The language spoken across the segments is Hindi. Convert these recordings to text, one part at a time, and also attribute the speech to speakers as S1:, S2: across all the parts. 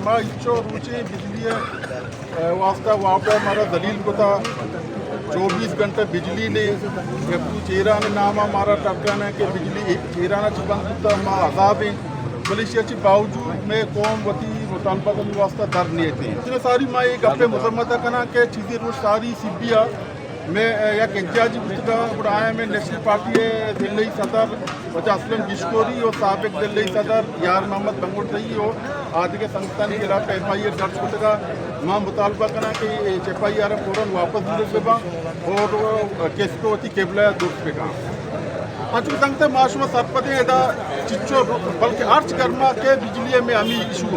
S1: माँ इच्छो रुचि बिजली वास्ता वहाँ पे हमारा दलील को था 24 घंटे बिजली ने चेहरा ने नाम हमारा टक्कर है कि बिजली चेहरा ने बंद होता माँ अजाब है मलेशियाची बावजूद में कौम वती मुतालबा वास्ता दर नहीं थे इतने सारी माँ एक अपने मुसलमत कना के चीज़ें रोज सारी सिबिया मैं या एहजाजी पुस्तका बुढ़ाया में नेशनल पार्टी है दिल्ली सदर वजह असलम गिशकोरी और सबक दिल्ली सदर यार मोहम्मद बंगुड़ी हो आदि के संस्थान के खिलाफ FIR दर्ज पुस्तका माँ मुतालबा करना कि FIR फ़ौरन वापस दिले से और केस को होती केबला दुरुस्त पे कहा आज संगते माशुमा सरपदे एदा चिच्चो बल्कि अर्च कर्मा के बिजली में हमी इशू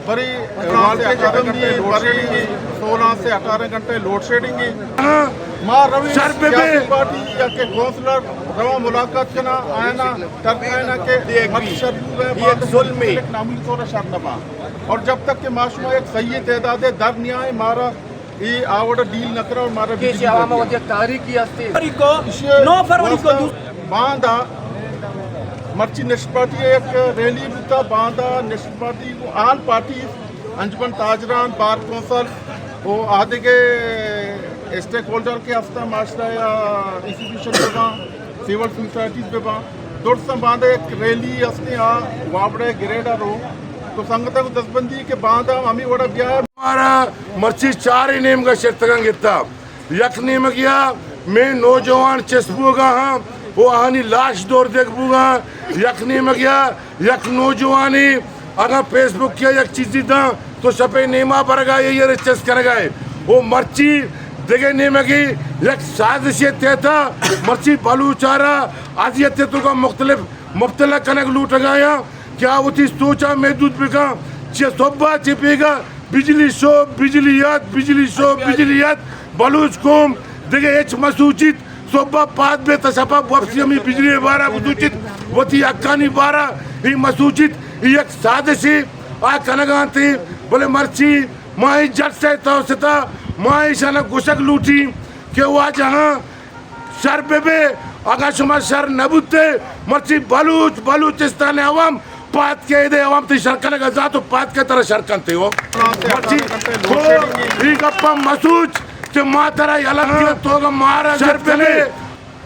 S1: बड़ी 16 से 18 घंटे लोड शेडिंग माँ रवि पार्टी या के कौंसलर रवा मुलाकात के ना आयना तरकायना के नामुल तौर शर्नमा और जब तक के माशुमा एक सही तादाद दर नहीं आए मारा ये आवड़ डील न करो मारा बांधा मर्ची नेशनल पार्टी एक रैली बुता बांधा नेशनल पार्टी को आल पार्टी अंजुमन ताजरान बार कौंसल वो आधे के स्टेक होल्डर के हफ्ता माशरा या इंस्टीट्यूशन पे वहाँ सिविल सोसाइटीज़ पे वहाँ दोस्त बांधे एक रैली हफ्ते यहाँ वापड़े गिरेडा रो तो संगत को दसबंदी के बांधा हमें बड़ा ब्याह
S2: हमारा मर्ची 4 ही नेम का शर्तगंग इतना यक नेम किया मैं नौजवान चस्पूगा हाँ वो आनी लाश दौर देखूंगा यक नेम किया यक नौजवानी अगर फेसबुक किया यक चीज़ था तो सपे नेमा पर गए ये चस कर गए वो मर्ची देखे नेम की यक साजिश था मर्ची बलूचारा आजियत तो का मुख्तलिफ कनक लूट गया क्या वो थी सोचा मैं दूध बिका सोबा चिपेगा बिजली शो बिजलियात बलूच कोम देखे एच मसूचित सोबा पाद में तसपा वापसी हमें बिजली बारा मसूचित वती अक्कानी बारा ही मसूचित एक साजिशी आ कनगांती बोले मर्ची माई जट से तो सता माई शाना गुशक लूटी के वो जहाँ शर पे अगर शुमा शर नबुते मर्ची बलूचिस्तान अवाम पात के इधे अवाम ती शरकन का जातो पात के तरह शरकन थे वो मर्ची तो ही गप्पा मसूच के माँ तरह अलग तो का मारा शर पे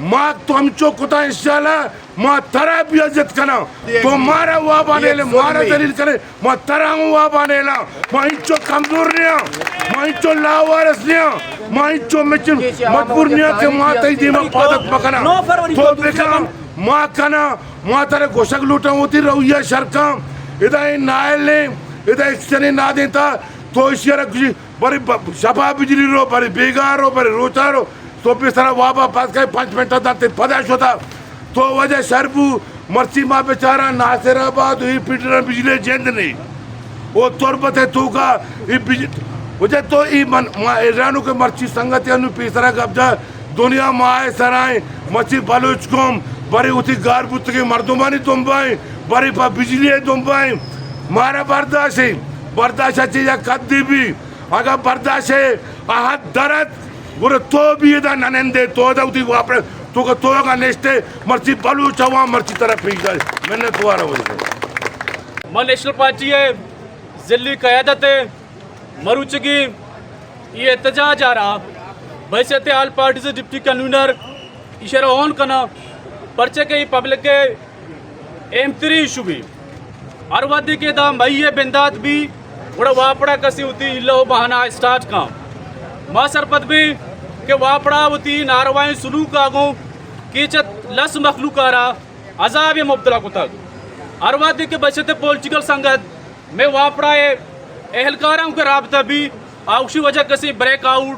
S2: माँ तो हम चो कुता इंशाल्लाह माँ तरह भी इज्जत करना तो मारा हुआ बने ले मारा दलील करे माँ तरह हुआ बने ला माँ इंचो कमजोर नहीं माँ इंचो लावारस नहीं माँ इंचो मजबूर नहीं के माँ तई दी में पादक पकना तो देखा माँ कना माँ तरह गोशक लूटा होती रहुया शरकम इधर नायल ने इधर एक्सने ना देता तो इस यार कुछ बड़ी शफा बिजली रो बड़ी बेगार रो बड़ी रोचा रो तो भी सारा वापा पास का 5 मिनट दाते पदाश होता तो वजह शरबू मर्ची माँ बेचारा नासिराबाद हुई पीटर बिजली जेंद नहीं वो तुरबत है तू का वजह तो ई मन ईरानू के मर्ची संगत यानु पीसरा कब्जा दुनिया माए सराय मर्ची बलूच कोम बड़ी उठी गार बुत के मर्दुमानी तुम बाई बड़ी पा बिजली है तुम बाई मारा बर्दाश्त चीज़ कद्दी भी अगर बर्दाश्त है आहत दर्द बुरे तो भी इधर ननेंदे तो इधर उठी वापरे तो का नेस्टे मर्ची बलू चवा मर्ची तरफ पी गए मैंने तो आ रहा हूँ
S3: मां नेशनल पार्टी है जिली क़यादत है मरुचगी ये एहतजाज आ रहा बैसियत आल पार्टी से डिप्टी कन्वीनर इशारा ऑन करना पर्चे के पब्लिक के M3 इशू भी अरवादी के दाम भैया बिंदात भी बड़ा वापड़ा कसी होती इल्लो बहाना स्टार्ट का माँ सरपत भी के वापड़ा होती नारवाई सुलूक आगो कीचत लस मखलूक आ रहा अजाब मुबतला को तक अरवादी के बचते पॉलिटिकल संगत में वापड़ा एहलकारों के रबता भी आउशी वजह कसी ब्रेकआउट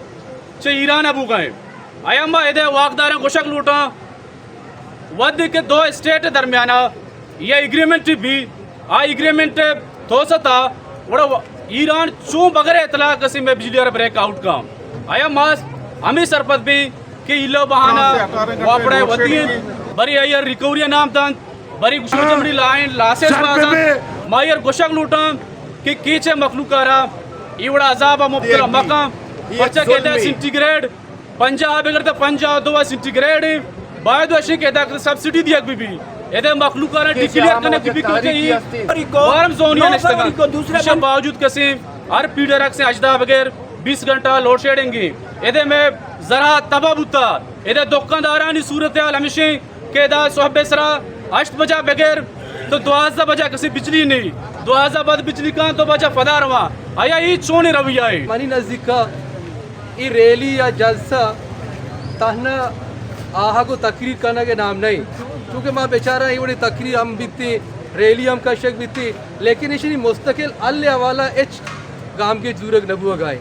S3: चे ईरान अबू गए अयम्बा इधे वाकदार गोशक लूटा वद के 2 स्टेट दरमियाना ये एग्रीमेंट भी आ एग्रीमेंट तो सता बड़ा ईरान चूँ बगैर इतला कसी में बिजली ब्रेकआउट का आया मास हमें सरपत भी कि इलो बहाना वापड़े वती बरी अयर रिकवरी नाम तन बरी गुशमड़ी लाइन लासेस मायर गोशक लूटा कि कीचे मखलूकारा इवड़ा अजाब मुब्तला मकाम पर्चा कहता सेंटीग्रेड पंजाब अगर तो पंजाब 2 सेंटीग्रेड बाद वशी कहता सब्सिडी दिया भी एदे मखलूकाना डिक्लेयर करने डिफिकल्टी वारम जोनिया नेस्टगा दूसरे बावजूद कसे हर पीडरक से अजदा बगैर 20 घंटा लोड शेडिंग एदे में जरा तबाबुता एदे दुकानदारानी सूरत हाल हमेशा के दा सोहबे सरा 8 बजा बगैर तो 12 बजा कसे बिजली नहीं 12 बाद बिजली का तो बजा फदारवा आया ही चोने रवैया है
S4: मनी नजदीका ई रैली या जलसा तहना आहा को तकरीर करने के नाम नहीं क्योंकि माँ बेचारा ये बड़ी तकरीर हम बीती रैली हम का शक बीती लेकिन इसी मुस्तकिल अल्लाह वाला एच गाम के जूरग नबुआ गाय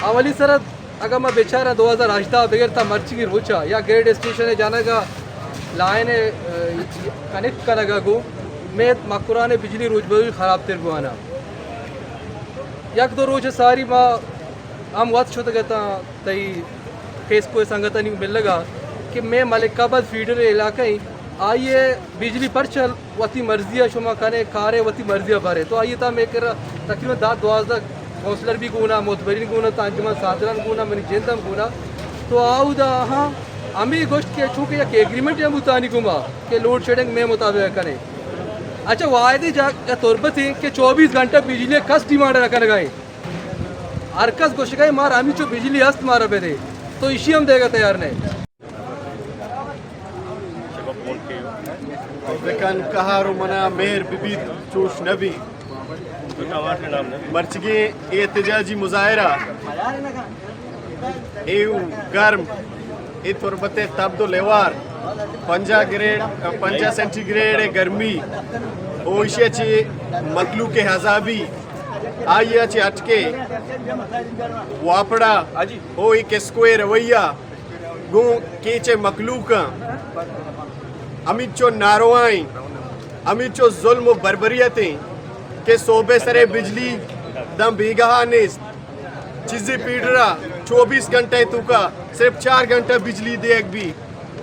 S4: अवली सरत अगर मैं बेचारा 2018 बगैर था मर्ची की रोचा या ग्रेड स्टेशन है जाना का लाइन कनेक्ट करेगा गो मैं मकुरा ने बिजली रोज बरोज ख़राब तेर को आना यक दो रोज सारी माँ हम वक्त छोटा कहता तई फेस को संगत नहीं मिल लगा कि मैं मलिकाबाद फीडर इलाका ही आइए बिजली पर चल वती मर्जिया शुमा कने कारे वती मर्जिया भरे तो आइए था मैं कर तकरीबन 10-12 काउंसलर भी गुना मोतबरीन गुना तांजुमान सादरन गुना मनी जेंदम गुना तो आउ दा हाँ हमें गोश्त के चूँकि एक एग्रीमेंट या मुतानी गुमा के लोड शेडिंग में मुताबिक करें अच्छा वायदे जा तौरबत है कि 24 घंटा बिजली कस डिमांड रखा गए हरकस गोश गए मार हमी जो बिजली हस्त मारा पे थे तो इसी हम देगा तैयार ने
S5: बेकन कहारो मना मेहर बिबीत चूश नबी मर्चगे एहतजाजी मुजाहरा एव गर्म ए तुरबते तब्दो लेवार 50 सेंटीग्रेड गर्मी ओशे चे मतलू के हजाबी आइया चे अटके वापड़ा ओ एक स्क्वायर रवैया गो केचे मखलूका अमित चो नारोआई अमित चो जुल्म बर्बरियतें के सोबे सरे बिजली दम बेगहा नेस्त चीज़ें पीड़रा 24 घंटे तुका सिर्फ 4 घंटा बिजली देख भी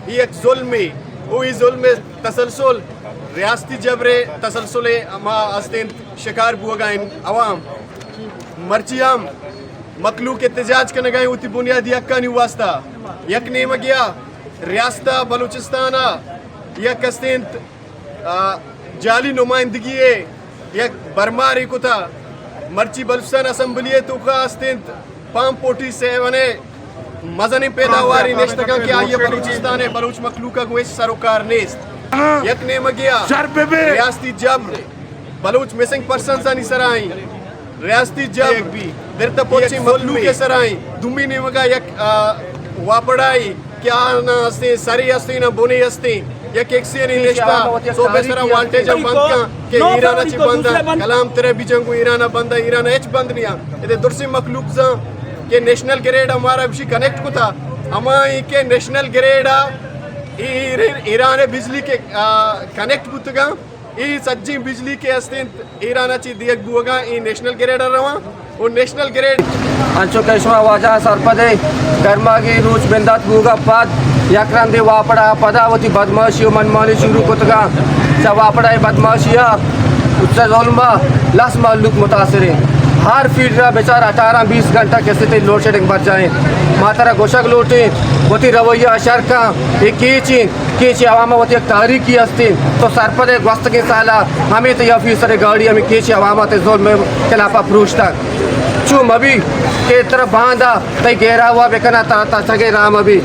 S5: ये एक जुल्म वो ही जुल्म तसलसल रियासती जबरे तसलसल मा अस्तिन शिकार बुआगाइन अवाम मर्चियाम मखलूक एहतजाज करने गए उती बुनियादी हक्का नहीं वास्ता यक ने मगिया रियासता बलूचिस्ताना यक अस्तिन जाली नुमाइंदगी है यक बरमारी को था मर्ची बलूचिस्तान असम्बली तो का अस्तिन पाम पोटी से वने मजनी पैदावारी नेश्तगा की आये बलूचिस्तान है बलूच मखलूका को इस सरोकार नेस्त यक ने मगिया रियासती जब्र बलूच मिसिंग पर्सन नहीं सराई रियासती जब्र भी दिरता पोची मखलूक के सराई दुमी ने मगा यक वापड़ाई क्या ना अस्ते सरी अस्ते ना बुनी अस्ते यक एक से नहीं नेश्ता सो बेसरा वाल्टेज बंद का के ईरान अच्छी बंदा कलाम तेरे बीचों को ईरान बंदा ईरान एच बंद नहीं आ ये दुर्सी मखलूक जा के नेशनल ग्रेड हमारा भी कनेक्ट को था हमारे के नेशनल ग्रेड ईरान बिजली के कनेक्ट बुतगा ई सज्जी बिजली के अस्तिन ईरान अच्छी दियक बुआगा ई नेशनल ग्रेड रवा और नेशनल ग्रेड
S4: अंशु केशवा वाजा सरपदे कर्मागी रूच बिंदात बुगा पद यक्रंदे वापड़ा पदावती बदमाशी मनमानी शुरू कुतगा सब वापड़ा बदमाशिया उससे जुल्मा लस मालूक मुतासरे हर फीडरा बेचारा 18-20 घंटा कैसे थे लोड शेडिंग बच जाए मातारा गोशक लूटे वती रवैया शरका ये कीची अवामा वती एक तारीखी अस्ती तो सरपदे वस्त के साला हमें तो यह फीसद गाड़ी हमें कीची अवामा ते जोल में खिलाफा फ्रूश तक चूम अभी के तरफ बांधा तई गहरा हुआ बेकना ता सगे राम अभी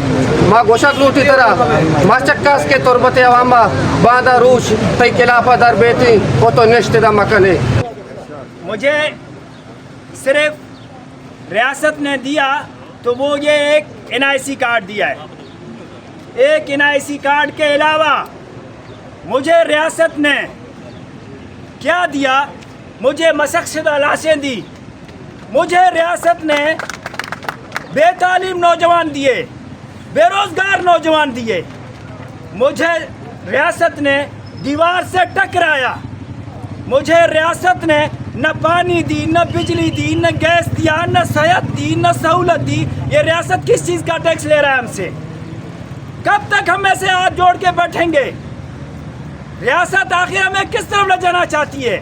S4: माँ गोशक लूटी तरह माचक्कास के तुरबते अवामा बांधा रूश तई खिलाफा दर बेटी वो तो निश्चित मकन है
S6: मुझे सिर्फ रियासत ने दिया तो वो ये एक NIC कार्ड दिया है एक NIC कार्ड के अलावा मुझे रियासत ने क्या दिया मुझे मशक़शुदा लाशें दी मुझे रियासत ने बेतालीम नौजवान दिए बेरोज़गार नौजवान दिए मुझे रियासत ने दीवार से टकराया मुझे रियासत ने न पानी दी न बिजली दी न गैस दिया न सेहत दी न सहूलत दी ये रियासत किस चीज़ का टैक्स ले रहा है हमसे कब तक हम ऐसे हाथ जोड़ के बैठेंगे रियासत आखिर हमें किस तरफ ले जाना चाहती है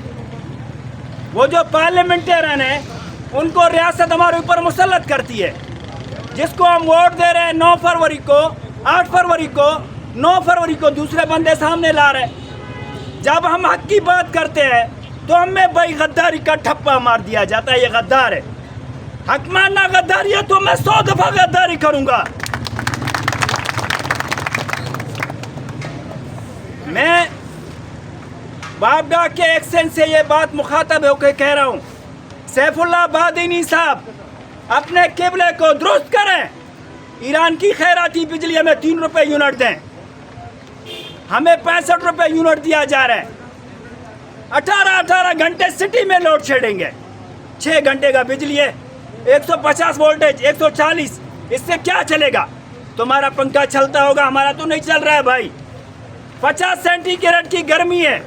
S6: वो जो पार्लियामेंटेरियन है उनको रियासत हमारे ऊपर मुसल्लत करती है जिसको हम वोट दे रहे हैं 9 फरवरी को 8 फरवरी को 9 फरवरी को दूसरे बंदे सामने ला रहे। जब हम हक की बात करते हैं तो हमें भाई गद्दारी का ठप्पा मार दिया जाता है, ये गद्दार है। हक मानना गद्दारी है तो मैं 100 दफा गद्दारी करूंगा। मैं बाबडा के एक्सेंट से ये बात मुखातब होकर कह रहा हूँ, सैफुल्लाह बादिनी साहब अपने किबले को दुरुस्त करें। ईरान की खैराती बिजली हमें 3 रुपए यूनिट दें, हमें 65 रुपए यूनिट दिया जा रहा है। 18 घंटे सिटी में लोड शेडिंग है, 6 घंटे का बिजली है, 150 वोल्टेज 140, इससे क्या चलेगा? तुम्हारा पंखा चलता होगा, हमारा तो नहीं चल रहा है भाई। 50 सेंटीग्रेड की गर्मी है,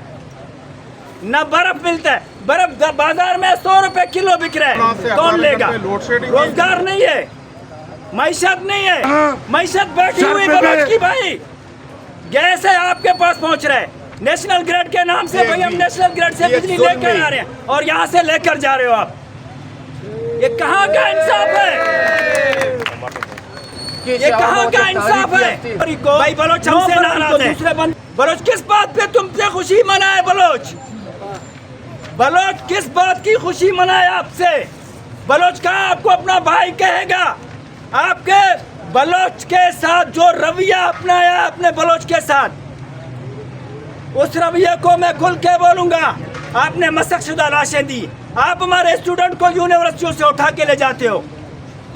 S6: न बर्फ मिलता है, बर्फ बाजार में 100 रुपए किलो बिक रहा है, कौन लेगा? रोजगार नहीं है, मैशत नहीं है, मैशत बैठी हुई बलोच की भाई। गैस है आपके पास पहुंच रहा है, नेशनल ग्रिड के नाम से भाई हम नेशनल ग्रिड से बिजली लेकर आ रहे हैं और यहाँ से लेकर जा रहे हो आप। ये कहाँ का इंसाफ है? ये कहाँ का इंसाफ है? भाई बलोच हमसे नाराज है। दूसरे बलोच किस बात पे तुमसे खुशी मनाए? बलोच किस बात की खुशी मनाए आपसे? बलोच का आपको अपना भाई कहेगा? आपके बलोच के साथ जो रवैया अपनाया अपने बलोच के साथ, उस रवैये को मैं खुल के बोलूंगा। आपने मशक़शुदा लाशें दी, आप हमारे स्टूडेंट को यूनिवर्सिटियों से उठा के ले जाते हो,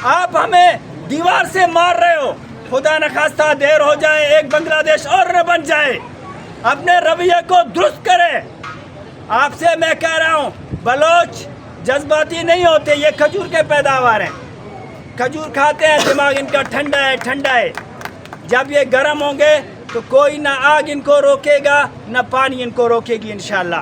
S6: आप हमें दीवार से मार रहे हो। खुदा न खास्ता देर हो जाए, एक बांग्लादेश और न बन जाए। अपने रवैये को दुरुस्त करें। आपसे मैं कह रहा हूँ, बलोच जज्बाती नहीं होते, ये खजूर के पैदावार हैं। खजूर खाते हैं, दिमाग इनका ठंडा है। जब ये गर्म होंगे तो कोई ना आग इनको रोकेगा, ना पानी इनको रोकेगी इंशाल्लाह।